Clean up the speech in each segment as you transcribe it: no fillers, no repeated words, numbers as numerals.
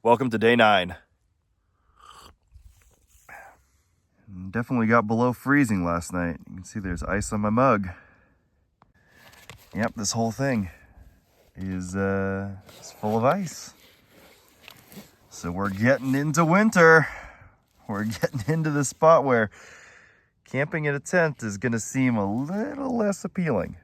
Welcome to day 9. Definitely got below freezing last night. You can see there's ice on my mug. Yep, this whole thing is full of ice. So we're getting into winter. We're getting into the spot where camping in a tent is going to seem a little less appealing.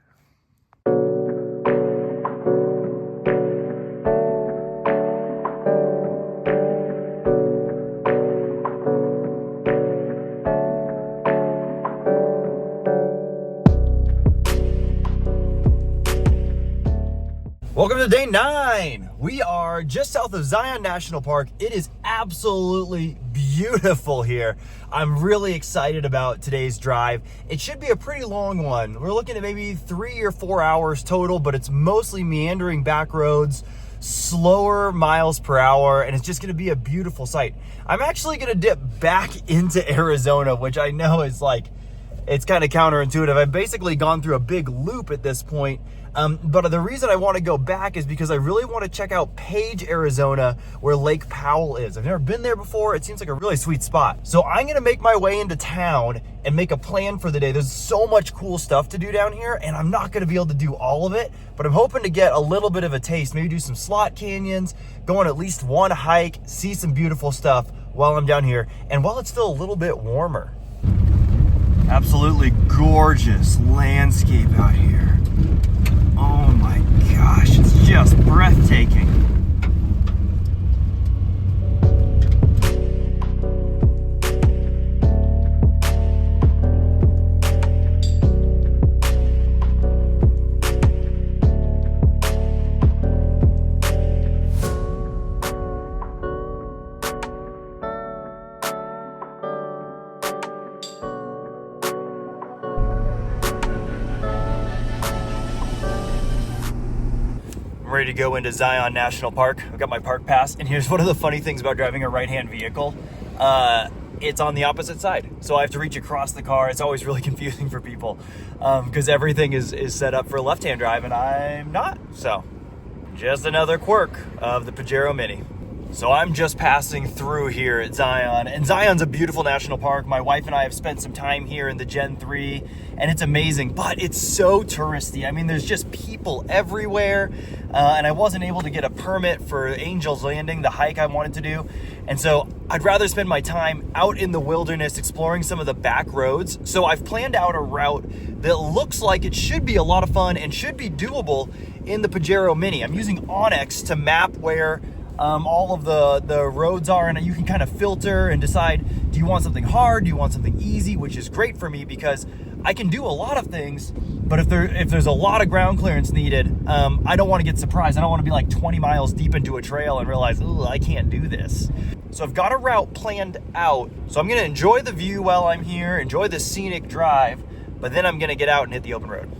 Welcome to day 9. We are just south of Zion National Park. It is absolutely beautiful here. I'm really excited about today's drive. It should be a pretty long one. We're looking at maybe 3 or 4 hours total, but it's mostly meandering back roads, slower miles per hour, and it's just gonna be a beautiful sight. I'm actually gonna dip back into Arizona, which I know is it's kind of counterintuitive. I've basically gone through a big loop at this point. But the reason I want to go back is because I really want to check out Page, Arizona, where Lake Powell is. I've never been there before. It seems like a really sweet spot. So I'm going to make my way into town and make a plan for the day. There's so much cool stuff to do down here, and I'm not going to be able to do all of it, but I'm hoping to get a little bit of a taste, maybe do some slot canyons, go on at least one hike, see some beautiful stuff while I'm down here, and while it's still a little bit warmer. Absolutely gorgeous landscape out here. Oh my gosh, it's just breathtaking. Ready to go into Zion National Park. I've got my park pass, and here's one of the funny things about driving a right-hand vehicle. It's on the opposite side, so I have to reach across the car. It's always really confusing for people because everything is set up for left-hand drive, and I'm not. So just another quirk of the Pajero Mini. So I'm just passing through here at Zion, and Zion's a beautiful national park. My wife and I have spent some time here in the Gen 3, and it's amazing, but it's so touristy. I mean, there's just people everywhere, and I wasn't able to get a permit for Angel's Landing, the hike I wanted to do, and so I'd rather spend my time out in the wilderness exploring some of the back roads. So I've planned out a route that looks like it should be a lot of fun and should be doable in the Pajero Mini. I'm using Onyx to map where all of the roads are, and you can kind of filter and decide, do you want something hard, do you want something easy, which is great for me because I can do a lot of things, but if there's a lot of ground clearance needed, I don't want to get surprised. I don't want to be like 20 miles deep into a trail and realize, oh, I can't do this. So I've got a route planned out, so I'm going to enjoy the view while I'm here, enjoy the scenic drive, but then I'm going to get out and hit the open road.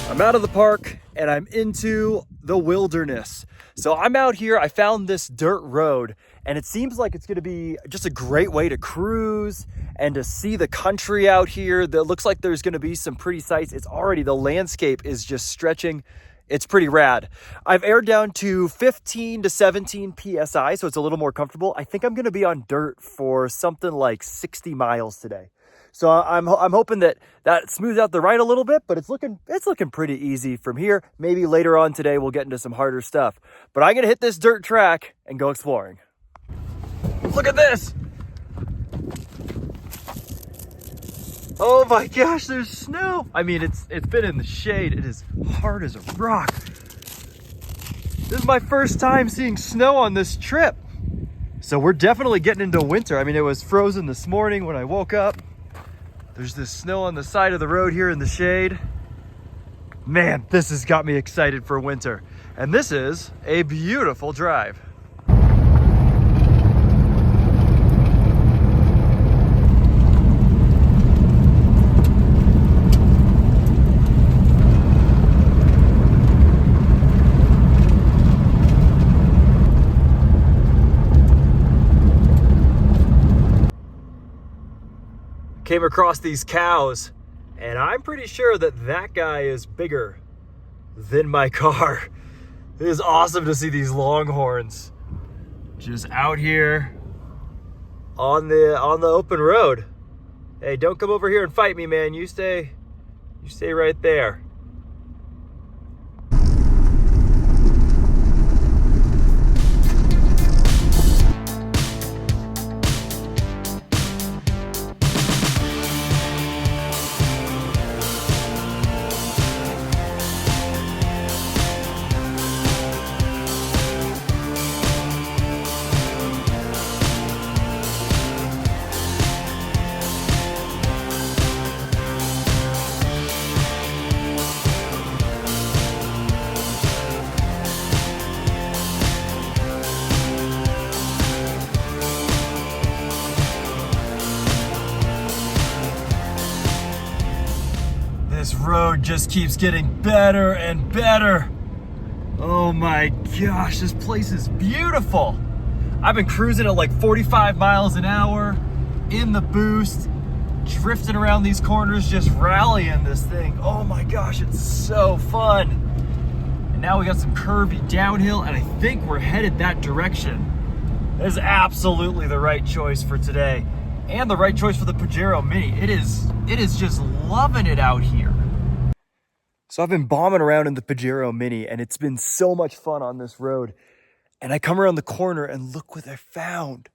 I'm out of the park and I'm into the wilderness. So I'm out here, I found this dirt road, and it seems like it's gonna be just a great way to cruise and to see the country out here. That looks like there's gonna be some pretty sights. It's already, the landscape is just stretching. It's pretty rad. I've aired down to 15 to 17 PSI, so it's a little more comfortable. I think I'm gonna be on dirt for something like 60 miles today. So I'm hoping that smooths out the right a little bit, but it's looking pretty easy from here. Maybe later on today we'll get into some harder stuff. But I'm gonna hit this dirt track and go exploring. Look at this! Oh my gosh, there's snow. I mean, it's been in the shade. It is hard as a rock. This is my first time seeing snow on this trip. So we're definitely getting into winter. I mean, it was frozen this morning when I woke up. There's this snow on the side of the road here in the shade. Man, this has got me excited for winter. And this is a beautiful drive. Came across these cows, and I'm pretty sure that guy is bigger than my car. It is awesome to see these longhorns just out here on the open road. Hey, don't come over here and fight me, man. You stay right there. This road just keeps getting better and better. Oh my gosh, this place is beautiful. I've been cruising at like 45 miles an hour in the boost, drifting around these corners, just rallying this thing. Oh my gosh, it's so fun. And now we got some curvy downhill, and I think we're headed that direction. That is absolutely the right choice for today, and the right choice for the Pajero Mini. It is just loving it out here. So I've been bombing around in the Pajero Mini, and it's been so much fun on this road. And I come around the corner and look what I found.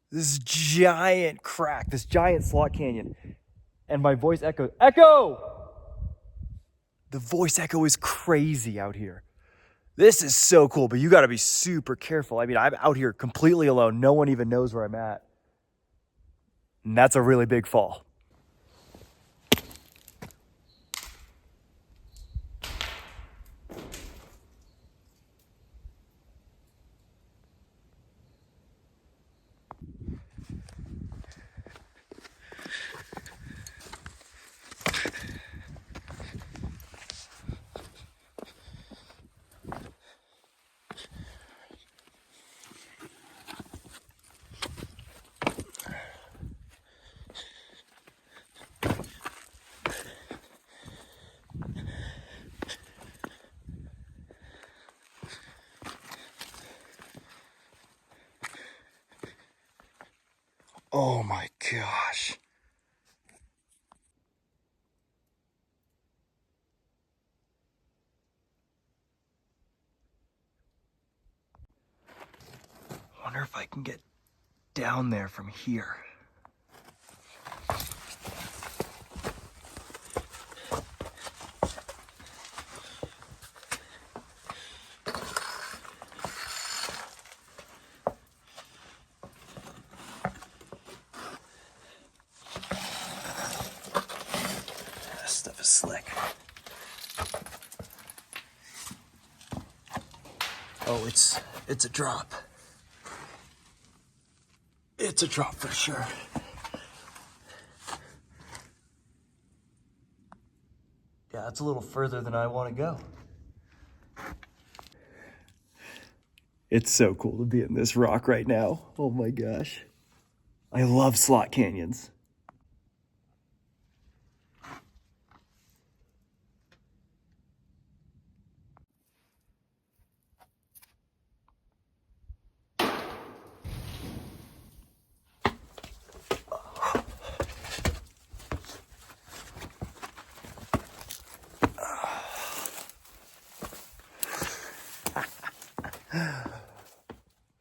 This giant crack, this giant slot canyon. And my voice echoes, "Echo!" The voice echo is crazy out here. This is so cool, but you gotta be super careful. I mean, I'm out here completely alone. No one even knows where I'm at. And that's a really big fall. Oh my gosh. I wonder if I can get down there from here. This stuff is slick. Oh, it's a drop. It's a drop for sure. Yeah, that's a little further than I want to go. It's so cool to be in this rock right now. Oh my gosh. I love slot canyons.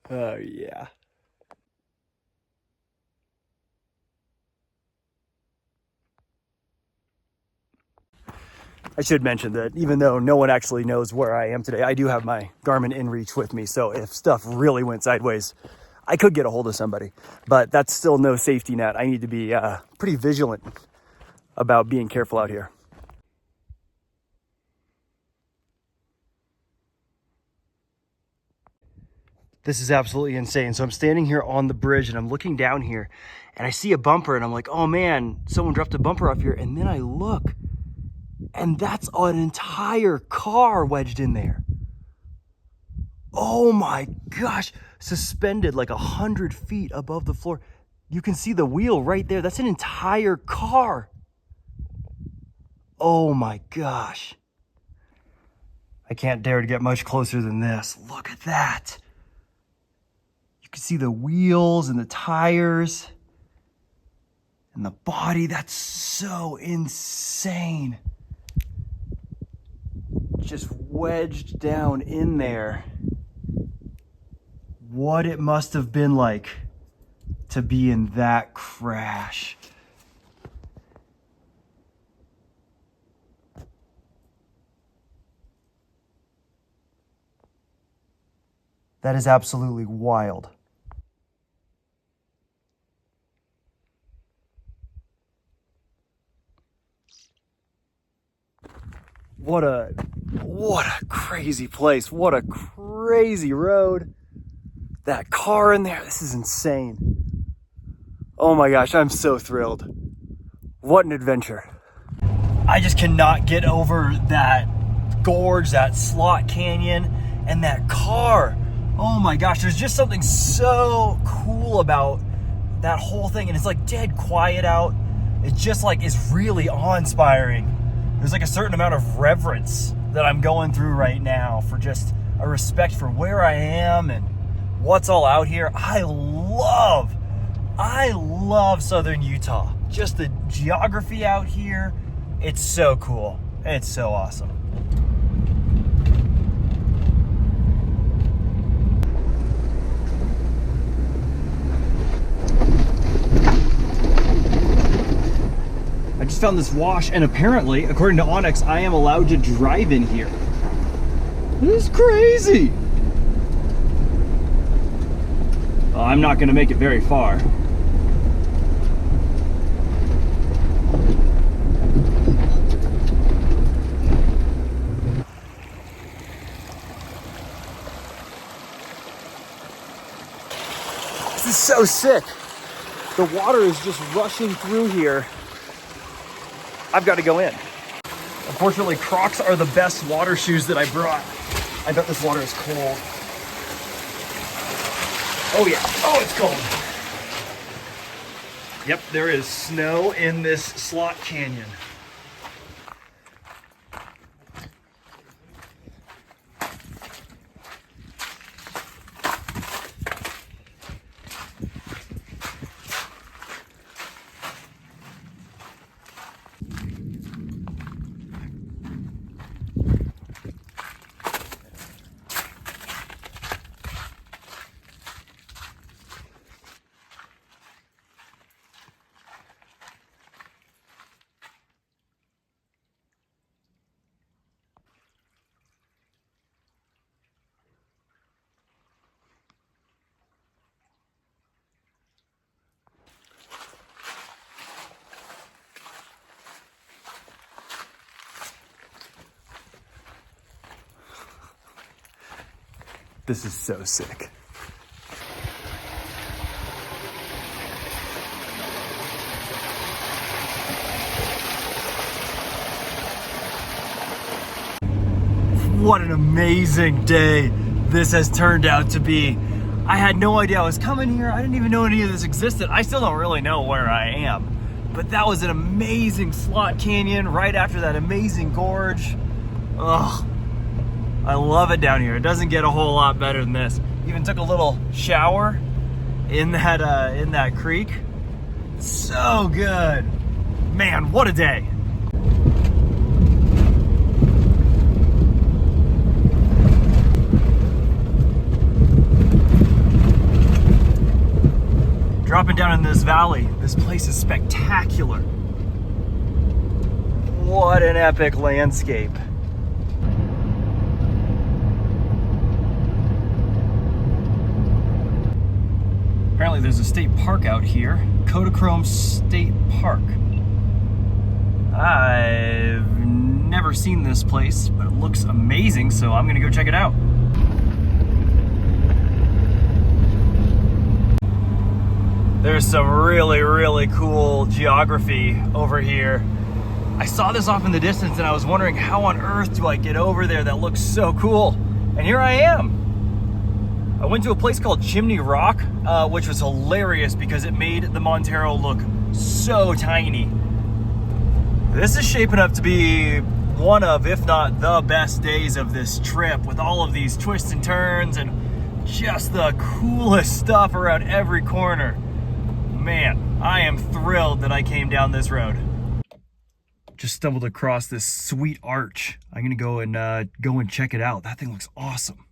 Oh, yeah. I should mention that even though no one actually knows where I am today, I do have my Garmin InReach with me. So if stuff really went sideways, I could get a hold of somebody. But that's still no safety net. I need to be pretty vigilant about being careful out here. This is absolutely insane. So I'm standing here on the bridge and I'm looking down here and I see a bumper and I'm like, oh man, someone dropped a bumper off here. And then I look and that's an entire car wedged in there. Oh my gosh, suspended like 100 feet above the floor. You can see the wheel right there. That's an entire car. Oh my gosh. I can't dare to get much closer than this. Look at that. You can see the wheels and the tires and the body. That's so insane. Just wedged down in there. What it must have been like to be in that crash. That is absolutely wild. What a crazy place. What a crazy road. That car in there, this is insane. Oh my gosh, I'm so thrilled. What an adventure. I just cannot get over that gorge, that slot canyon, and that car. Oh my gosh, there's just something so cool about that whole thing. And it's like dead quiet out. It just like is really awe-inspiring. There's like a certain amount of reverence that I'm going through right now for just a respect for where I am and what's all out here. I love Southern Utah. Just the geography out here. It's so cool. It's so awesome. I just found this wash, and apparently, according to Onyx, I am allowed to drive in here. This is crazy. Well, I'm not going to make it very far. This is so sick. The water is just rushing through here. I've got to go in. Unfortunately, Crocs are the best water shoes that I brought. I bet this water is cold. Oh yeah, oh, it's cold. Yep, there is snow in this slot canyon. This is so sick. What an amazing day this has turned out to be. I had no idea I was coming here. I didn't even know any of this existed. I still don't really know where I am. But that was an amazing slot canyon right after that amazing gorge. Ugh. I love it down here. It doesn't get a whole lot better than this. Even took a little shower in that creek. So good. Man, what a day. driving down in this valley. This place is spectacular. What an epic landscape. Apparently there's a state park out here, Kodachrome State Park. I've never seen this place, but it looks amazing, so I'm gonna go check it out. There's some really, really cool geography over here. I saw this off in the distance and I was wondering how on earth do I get over there that looks so cool? And here I am. I went to a place called Chimney Rock, which was hilarious because it made the Montero look so tiny. This is shaping up to be one of, if not the best days of this trip, with all of these twists and turns and just the coolest stuff around every corner. Man, I am thrilled that I came down this road. Just stumbled across this sweet arch. I'm gonna go and check it out. That thing looks awesome.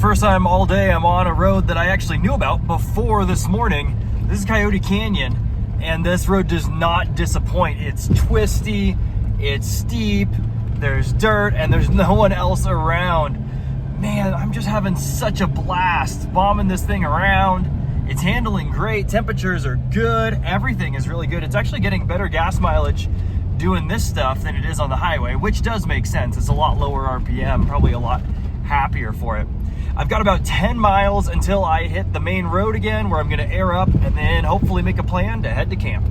First time all day I'm on a road that I actually knew about before this morning. This is Coyote Canyon, and this road does not disappoint. It's twisty, it's steep, there's dirt, and there's no one else around. Man, I'm just having such a blast bombing this thing around. It's handling great, temperatures are good, everything is really good. It's actually getting better gas mileage doing this stuff than it is on the highway, which does make sense. It's a lot lower RPM, probably a lot happier for it. I've got about 10 miles until I hit the main road again, where I'm gonna air up and then hopefully make a plan to head to camp.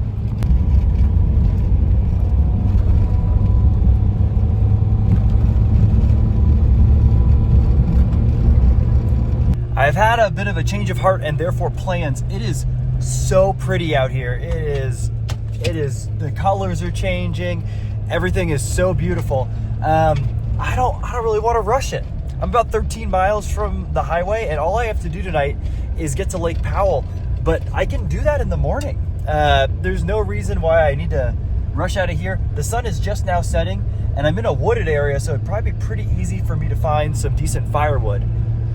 I've had a bit of a change of heart and therefore plans. It is so pretty out here. It is, the colors are changing. Everything is so beautiful. I don't really want to rush it. I'm about 13 miles from the highway, and all I have to do tonight is get to Lake Powell, but I can do that in the morning. There's no reason why I need to rush out of here. The sun is just now setting, and I'm in a wooded area, so it'd probably be pretty easy for me to find some decent firewood.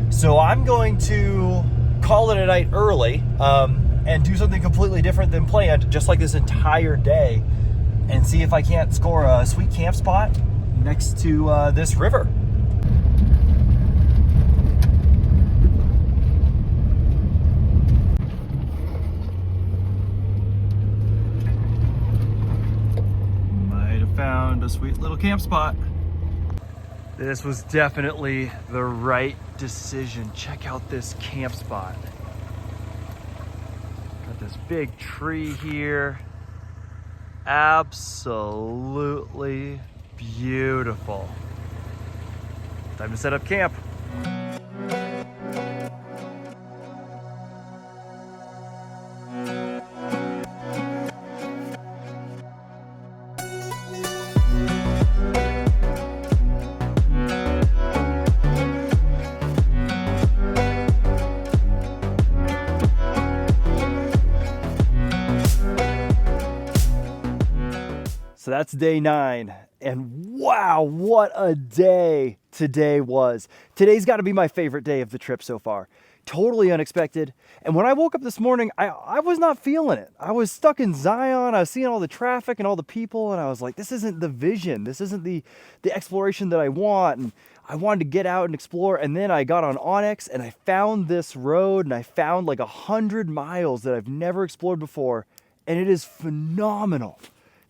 So I'm going to call it a night early and do something completely different than planned, just like this entire day, and see if I can't score a sweet camp spot next to this river. Found a sweet little camp spot. This was definitely the right decision. Check out this camp spot. Got this big tree here. Absolutely beautiful. Time to set up camp. So that's day 9, and wow, what a day today was. Today's got to be my favorite day of the trip so far. Totally unexpected. And when I woke up this morning, I was not feeling it. I was stuck in Zion. I was seeing all the traffic and all the people, and I was like, this isn't the vision. This isn't the exploration that I want. And I wanted to get out and explore. And then I got on Onyx and I found this road, and I found like 100 miles that I've never explored before. And it is phenomenal.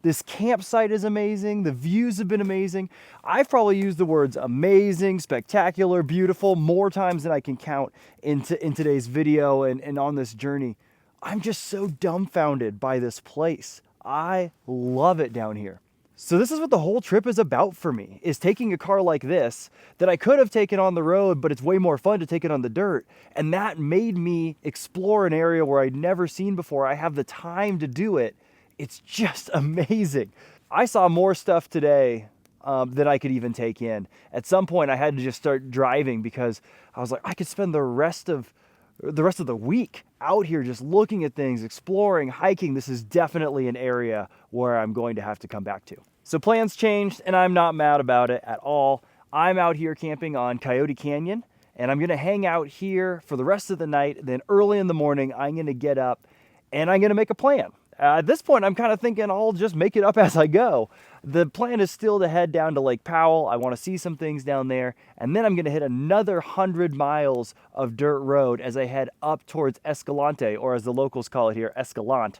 This campsite is amazing. The views have been amazing. I've probably used the words amazing, spectacular, beautiful more times than I can count in today's video and on this journey. I'm just so dumbfounded by this place. I love it down here. So this is what the whole trip is about for me, is taking a car like this that I could have taken on the road, but it's way more fun to take it on the dirt. And that made me explore an area where I'd never seen before. I have the time to do it. It's just amazing. I saw more stuff today than I could even take in. At some point I had to just start driving because I was like, I could spend the rest of the week out here just looking at things, exploring, hiking. This is definitely an area where I'm going to have to come back to. So plans changed, and I'm not mad about it at all. I'm out here camping on Coyote Canyon, and I'm gonna hang out here for the rest of the night. Then early in the morning, I'm gonna get up and I'm gonna make a plan. At this point, I'm kind of thinking I'll just make it up as I go. The plan is still to head down to Lake Powell. I want to see some things down there. And then I'm going to hit another 100 miles of dirt road as I head up towards Escalante, or as the locals call it here, Escalante,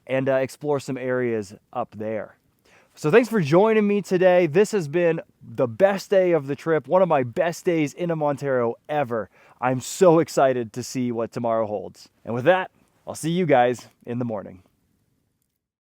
and explore some areas up there. So thanks for joining me today. This has been the best day of the trip, one of my best days in a Montero ever. I'm so excited to see what tomorrow holds. And with that, I'll see you guys in the morning.